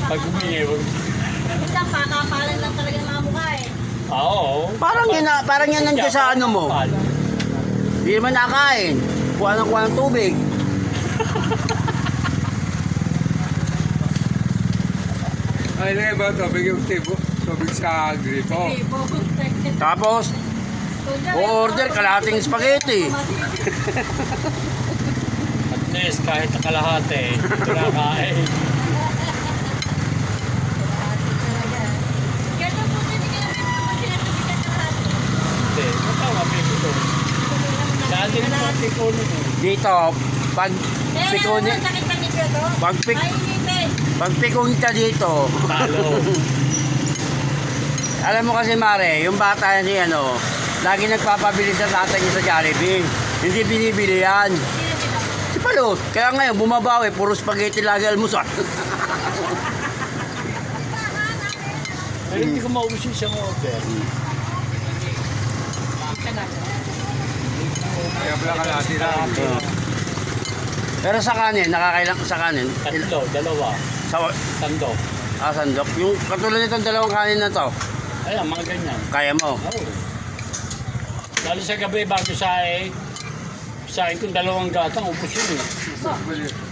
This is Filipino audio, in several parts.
Pag humingi, wag. Isang pakapalan lang talaga ng mga mukha eh. Oo. Parang yan nandiyan sa ano mo. Hindi naman nakain. Kuha ng tubig. Ay, ilagay ba tubig yung tibo? Tubig sa gripo. Tapos, order kalahating spaghetti. At least kahit na kalahati, kinakain. Ganun po din kayo pag sinatubigan ng lahat. Hindi, matama pipito. Dati naman ang pikono mo. Dito, pag pikuni, Sakit na nito to. Mainipin. pag pikuni ka dito, Talo. alam mo kasi Mare, yung bata ni ano, lagi nagpapabili sa tatay niya sa Jollibee. Hindi binibili yan. Si Palot. Kaya ngayon, bumabawi, puro spaghetti lagi almusal. Pero hindi ko maubos yung isang order. Kaya pala kalahati lang. Pero sa kanin, nakakailang sa kanin. Tatlo, dalawa, Sa tando. sandok. Yung katulad nitong dalawang kanin na to, Ayan, mga ganyan. kaya mo. Oo. Lalo sa gabi, bago sa akin kung dalawang gatang, ubos yun eh.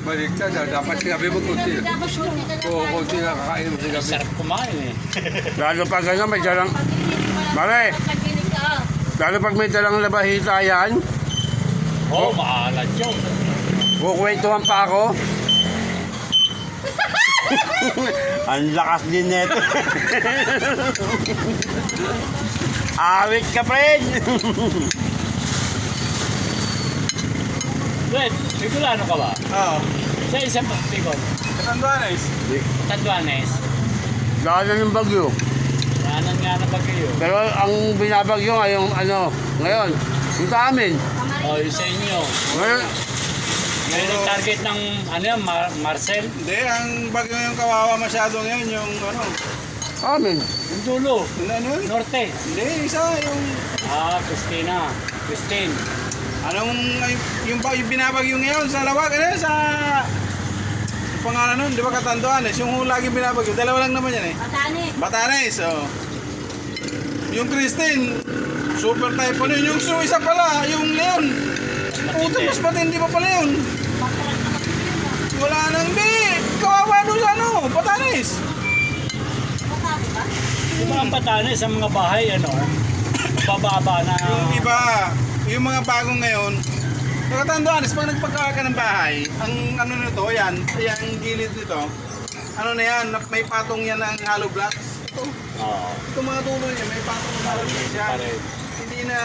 Balik ka, dapat sinabi mo kunti. Oo, kunti na kakain mo sa gabi. Sarap kumain eh. Lalo pag ano, may dalang, Mare, lalo pag may dalang labahita yan, Oo, maalat yun. kukwentuhan pa ako. Ang lakas din neto. Awit ka, friend. Wait, Bigolano ka ba? Oo. Sa isang Bicol. Katanduanes. Tanduanes. Lalo yung bagyo. Yanan nga na bagay yun. Pero ang binabagyo ngayong ano, ngayon, yung sa amin. O, yung sa inyo. Ngayon, Ngayon ang target ng, ano yan, Marcel? Hindi, ang bagyo yung kawawa masyado ngayon, yung ano. amin. Yung dulo. Ano yun? Norte. Hindi, isa yung... Christina. Christine. Anong, yung binabagyo ngayon sa lawag, ano sa... Pangalan nun, di ba Katanduanes? Yung laging binabagyo, dalawa lang naman yan eh. Patani. Batanes, oh. Yung Christine, super typhoon yun. Yung isa pala, yung Leon. Puto, mas matindi pa pala yun. Wala nang di. Kawawa doon sa ano, Batanes. Patani ba? Di ba ang Batanes sa mga bahay, ano, bababa na... Yung iba, yung mga bagong ngayon, Katanduanes, pag nagpagkawa ka ng bahay, ang ano nito, yan, ang gilid nito, ano na yan, may patong yan ng hollow blocks. Ito, Oo. ito mga tuloy niya, may patong ng hollow blocks yan. Pareho. Hindi na